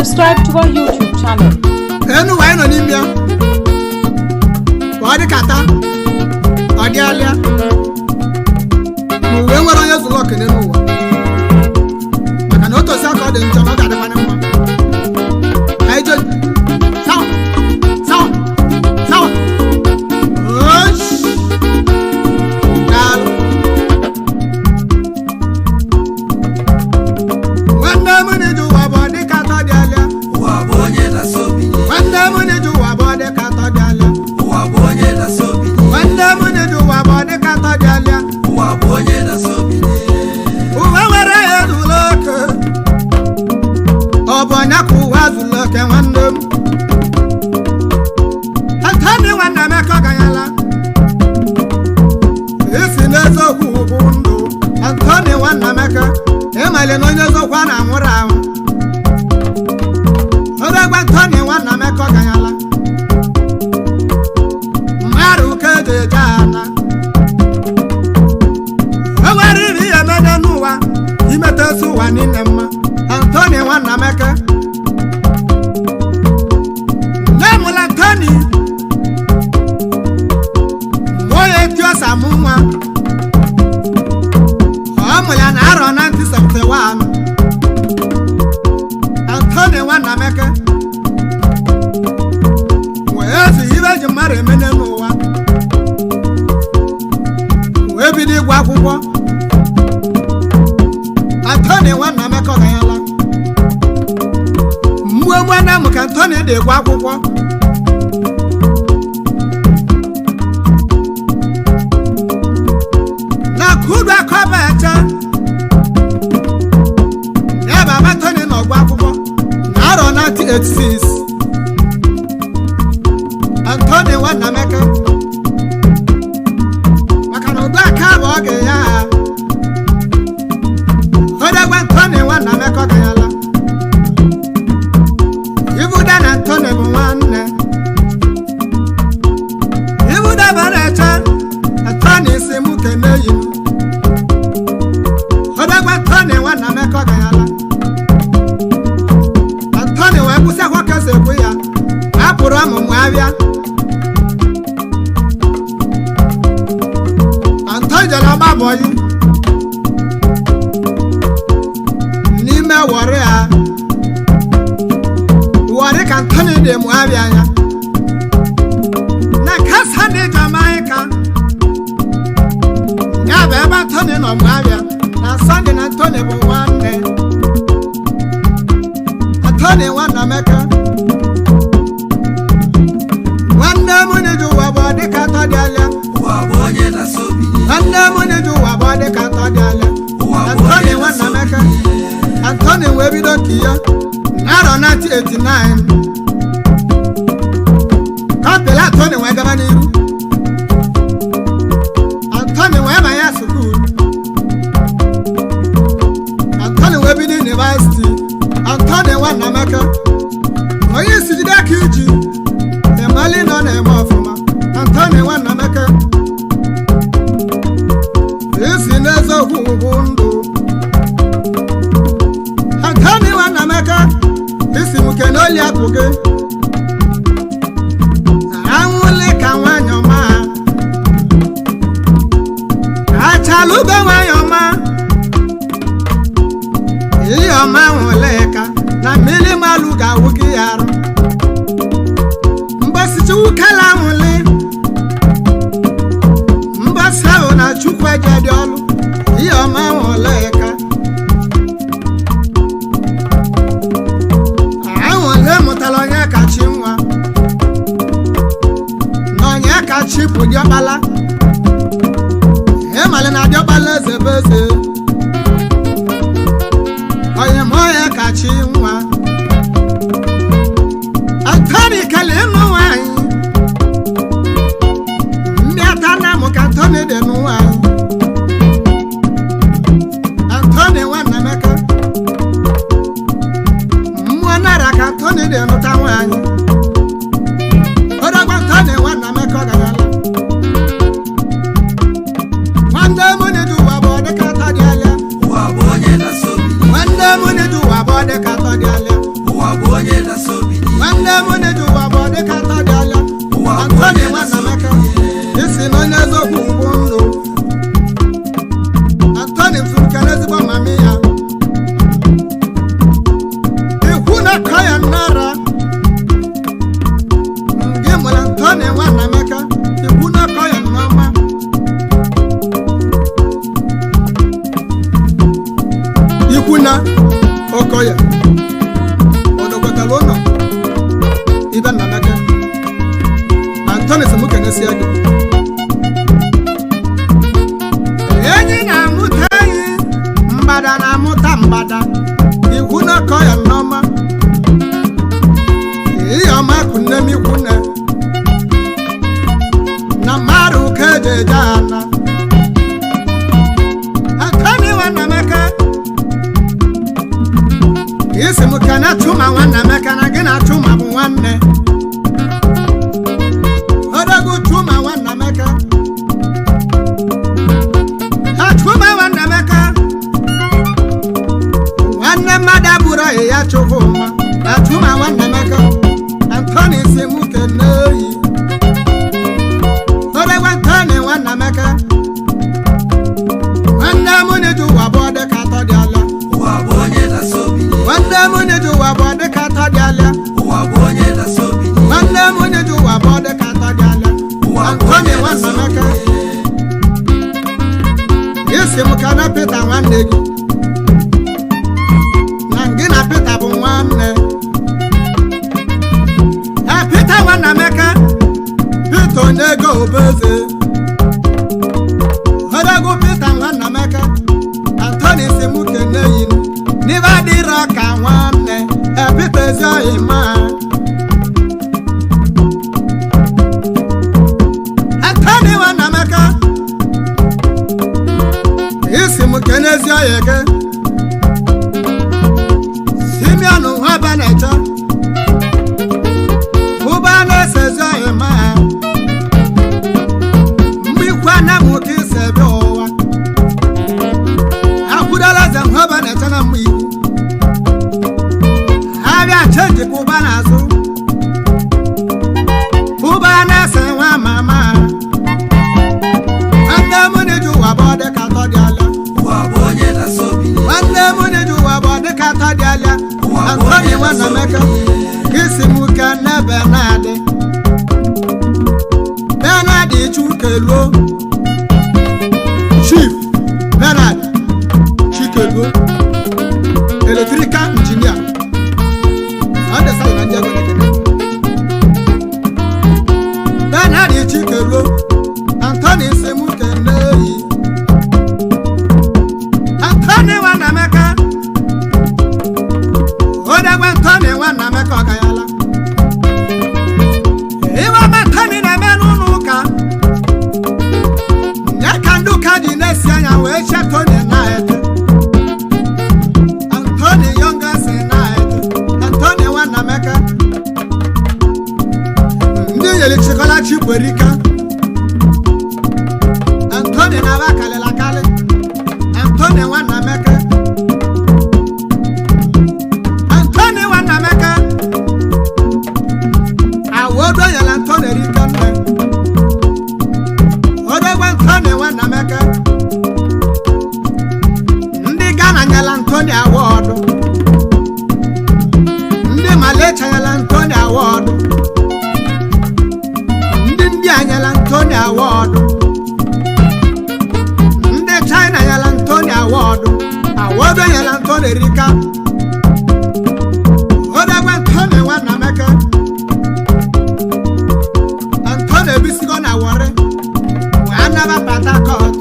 subscribe to our YouTube channel. Anyway, no Nimia. Odikata, Odiyalia. We were on your lock in the new one. I can also suck out the internal one. I just sound. Odikata, nwanne m na-eji ụwa bụ Odikata dị ala Antoni Nwanameka isi na onye eziokwu bụ ndụ Antoni mfụrụka n'ezigbo mami ya ikwu na-akọ ya nnara gị mụrụ Antoni Nwanameka ikwu na-akọ ya nneọma ikwu na Okoye Odokotalo no Iba Namaka Antoni Samuka Nesiagi Enyi na mutayi Mbada na muta mbada Ikuna koya noma Iyo makune mikune Na maru keje jana Antoni Nwanameka isi m ka na-atụma Nwanameka na gị na-atụma bụ nwanne odogwu tụma Nwanameka atụma Nwanameka nwanne mmadụ abụrụ ọyị ya chụfụ mma atụma Nwanameka Antoni isi m kene oyi odogwu Antoni Nwanameka nwanne m na-eji ụwa bụ Odikata dị ala nwanne m na-eji ụwa bụ Odikata dị ala nwanne m na-eji ụwa bụ Odikata dị ala Antoni Nwanameka isi m ka na Pita nwanne gị na gị na Pita bụ nwanne Pita Nwanameka Pita onye ego obeze odogwu Pita Nwanameka Antoni isi m kene yi n'ibe adịrọ ka nwanne Pita ezi oyi ma Antoni Nwanameka isi m kene ezi oyi gị Simeon Nwabanecha ụba na-ese ezi oyi ma mgbe ikwu ana m ka isi ebe ụwa akwụdala ze Nwabanecha na mgbe ikwu abịa chenji ka ụba n'azụ ụba na-ese nwa mama nwanne m na-eji ụwa bụ Odikata dị ala nwanne m na-eji ụwa bụ Odikata dị ala Antoni Nwanameka isi m ka n'ebe na-adị Bernard Chukeluo Chief Bernard Chukeluo electrical engineer Bernard Chukeluo Antoni isi m kene oyi Antoni Nwanameka odogwu Antoni Nwanameka ọgayala iwe Antoni na-eme n'ụlọ ụka nye ka ndị ụka dị na-esi anya wee che Antoni na-ete Antoni youngest na-ete Antoni Nwanameka ndị nyere chịkọla Chikwerika Antoni na-aba kalịla kalị Antoni Nwanameka Antoni Nwanameka awodo yala Antoni Rika nne odogwu Antoni Nwanameka ndị Ghana nyala Antoni awọdụ ndị Malaysia nyala Antoni awọdụ ndị India nyala Antoni awọdụ ndị China nyala Antoni awọdụ awodo yala Antoni Rika odogwu Antoni Nwanameka Antoni ebisigo na Warri wee naba Port Harcourt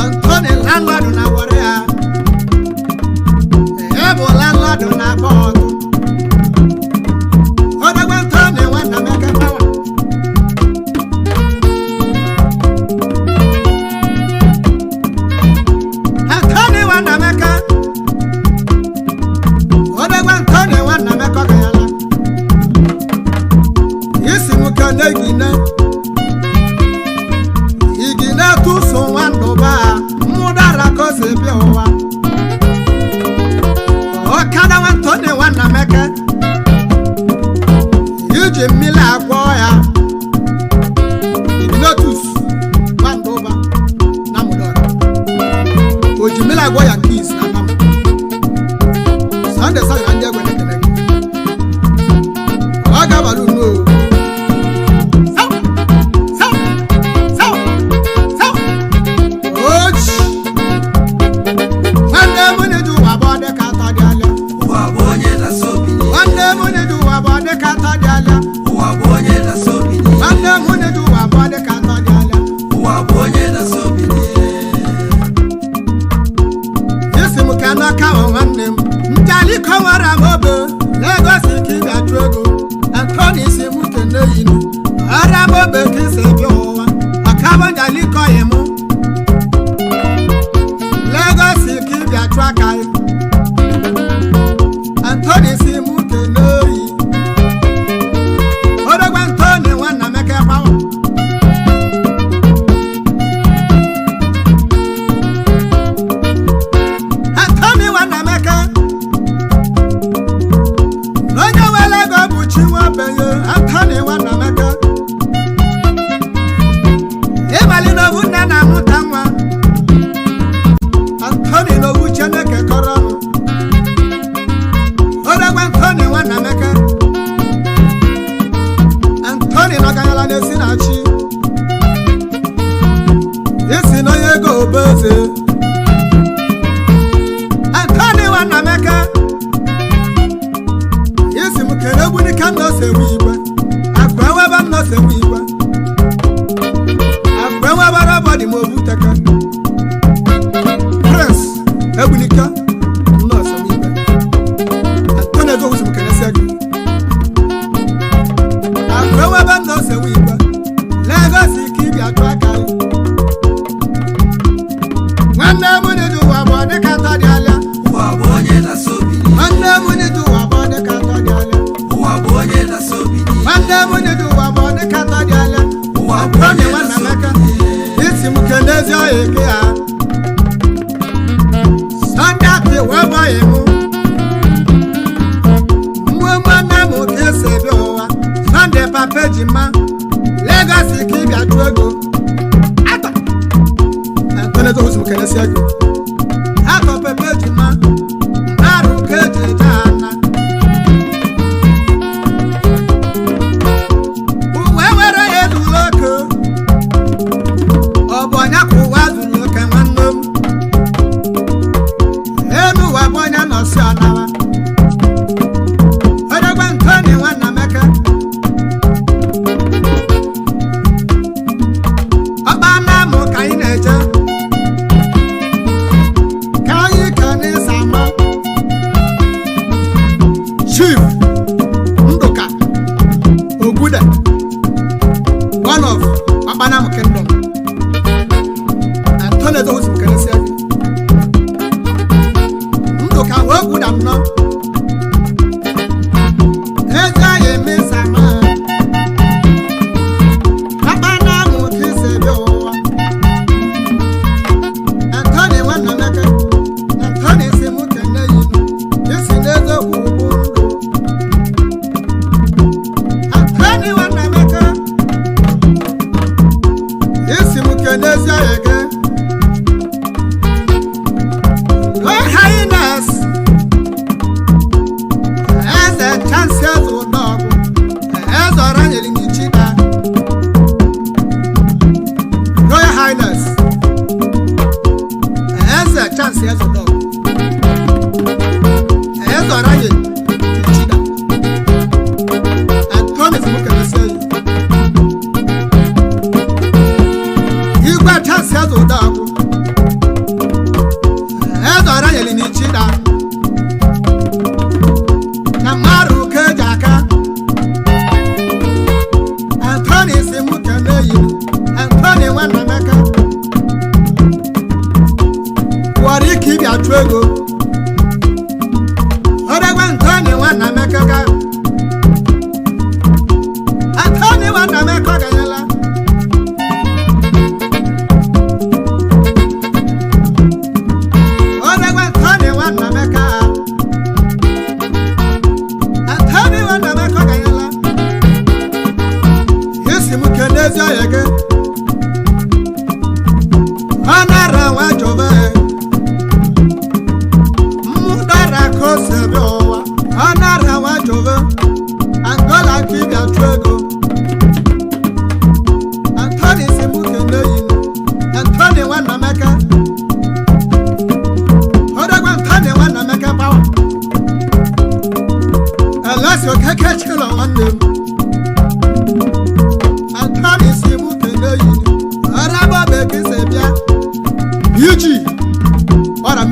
Antoni landlord na Warri ha bụ landlord na Port odogwu Antoni Nwanameka power Antoni Nwanameka odogwu Antoni Nwanameka ọgayala isi m kene igine tụso nwandụba mmụdara kozi bịa ụwa ọkada Antoni ji mmiri agwọ ya Ignotus Wandoba na Mudora o ji mmiri agwọ ya Keys na Nam Sunday Saja ndị egwe nekene ọ ga-abalụ no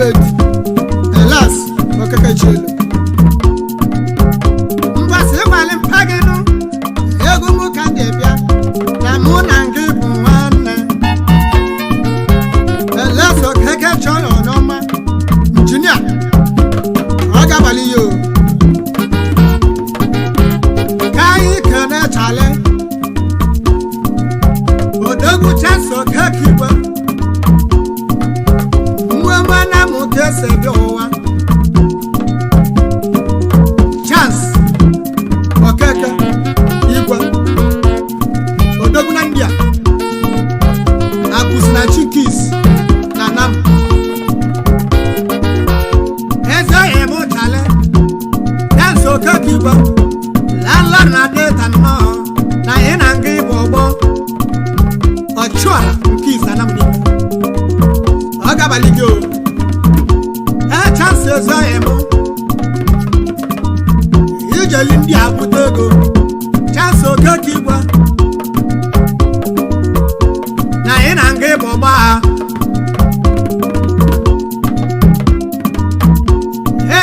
Ahmed Elas okeke chelo mbasi kwali mpaginu ego mu kanje bia na mu na ngi bu nwanne Elas okeke cholo no ma junior oga bali yo kai kana chale odogu chaso kakiwa mwana mukese byowa chance okeke igwa odogu na ndia akusina chikis na nam eza emo chale dance okeke igwa landlord na data no na ina ngi bobo ochwa kis na nam ni aga baligyo chance emo ijeli ndi abutego chance okekigwa na ina nge boba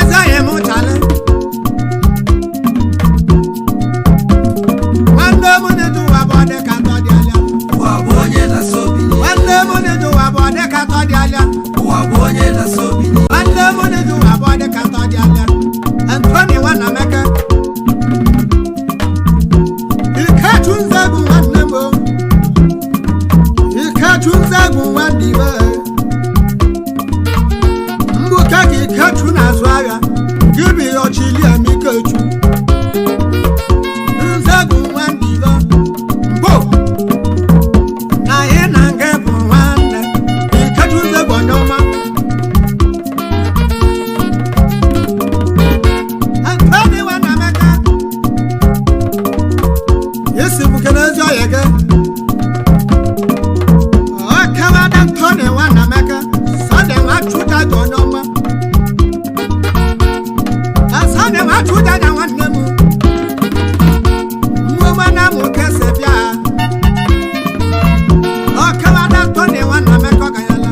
eza emo chale wande munedu wabode kato dialia wabonye na sobini wande munedu wabode kato dialia wabonye na sobini wande munedu wabode kato dialia Anthony wana meka ikachunzagu wanemo ikachunzagu wandiwe mbuka kikachuna zwaya gibi yochili amikechu nzagu wandiwe mbo na yena ngebu wanne ikachunzagu wanyoma Yege Okawa Anthony wana meka Sade wachuta jonoma Asade wachuta na wanemu Mwana mukese bia Okawa Anthony wana meka kayala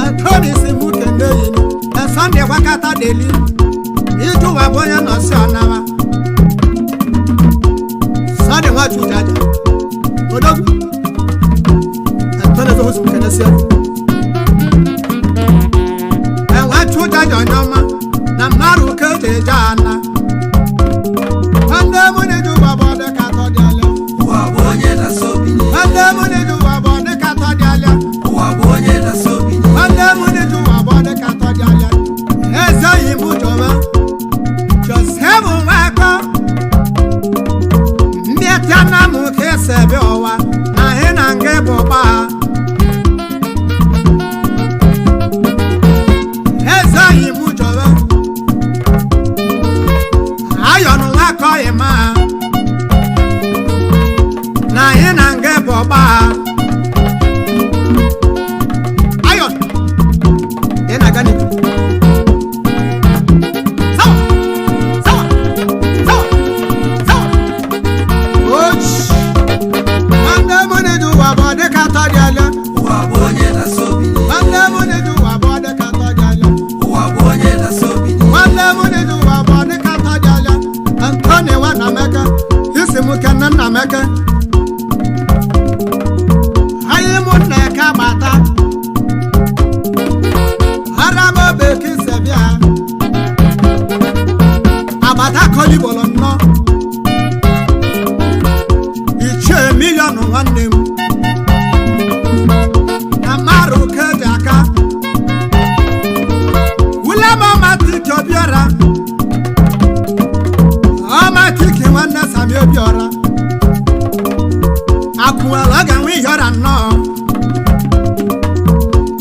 Anthony si mukende yini Asade wakata deli Itu wabonya nosionawa Sade watu jaja odogu Antona zo hosu mkanasia watu jaja nyoma na maru kete jana Wande munedu wabode kato dialia wabonye na sobini Wande munedu wabode kato dialia wabonye na sobini Wande munedu wabode kato dialia Eza yimu joma Josefu wako Mietana mukese biowa na hina nge boba Eza yimu jowe Ayonu wako ima na hina nge boba Ayon Ena gani Wabode kato dialia wabonye na sobini Wande munedu wabode kato dialia wabonye na sobini Wande munedu wabode kato dialia Anthony wana meka Hisi mukena na meka Hayi muneka bata Haramo beki sebia Abata koli bolonno Iche milionu wanemu Amaru kejaka Ulama matiki obiora Amatiki wane sami obiora Akuwalaga wi yora no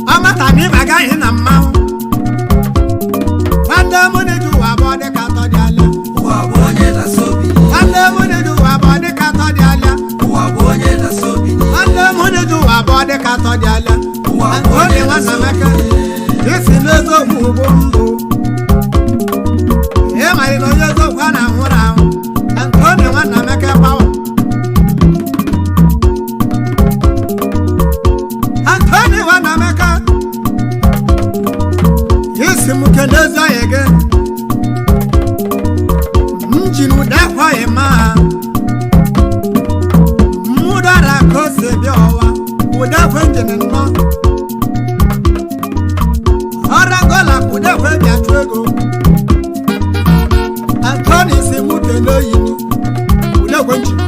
Amatani baga hina mahu Wande munedu wabode kato dialia wabonye na sobini Wande munedu wabode kato dialia wabonye na sobini Wande munedu wabode kato dialia Anthony wana meka Isi nezo mubumbu Ema ino yezo kwa na mura Anthony wana meka bawa Anthony wana meka kenezi oyege njinu dekwa ima mudara kose biowa udekwe njini nno Orangola kudekwe biatwego Antoni si mukele yini udekwe njini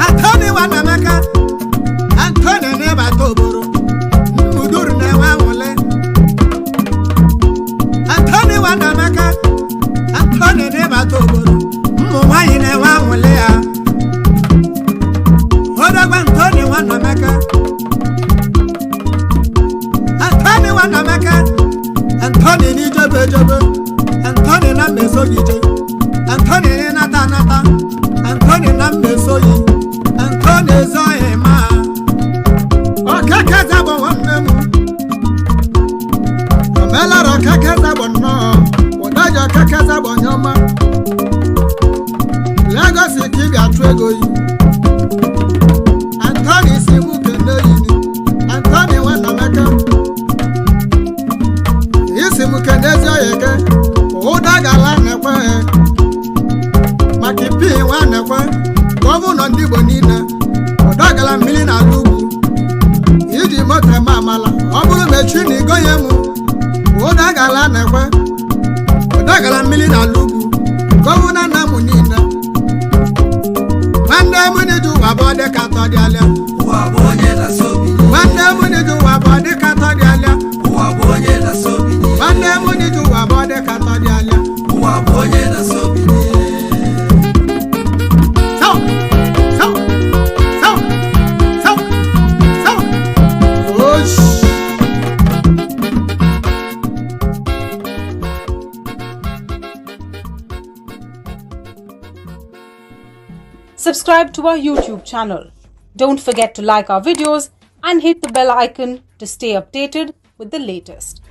Antoni wanameka Antoni neba toboro Muduru newa wole Antoni wanameka Antoni neba toboro Mwayi newa wole ya Odagwa Antoni wanameka Antoni wanameka Antoni ni jebe Antoni na meso gije Antoni ni nata Antoni na meso yi Antoni zo ema Okeke zabo wanemu Omela ro keke zabo no Odajo keke zabo nyoma Lagos kiga twego yi Antoni si mukende yini Antoni wanameka Isi mukendezi oyeke Odagala nekwe Makipi wanekwe Gọvanọ ndị Igbo niile Odagala mmiri na lugwu Iji moto mamala Ọ bụrụ mechi na igonye mụ Odagala nekwe Odagala mmiri na lugwu Gọvanọ na mụ niile Nwanne mụ n'iju wabọ Odikata Odiyalia Nwanne mụ n'iju wabọ Odikata Odiyalia Nwanne mụ n'iju wabọ Odikata Odiyalia Subscribe to our YouTube channel. Don't forget to like our videos and hit the bell icon to stay updated with the latest.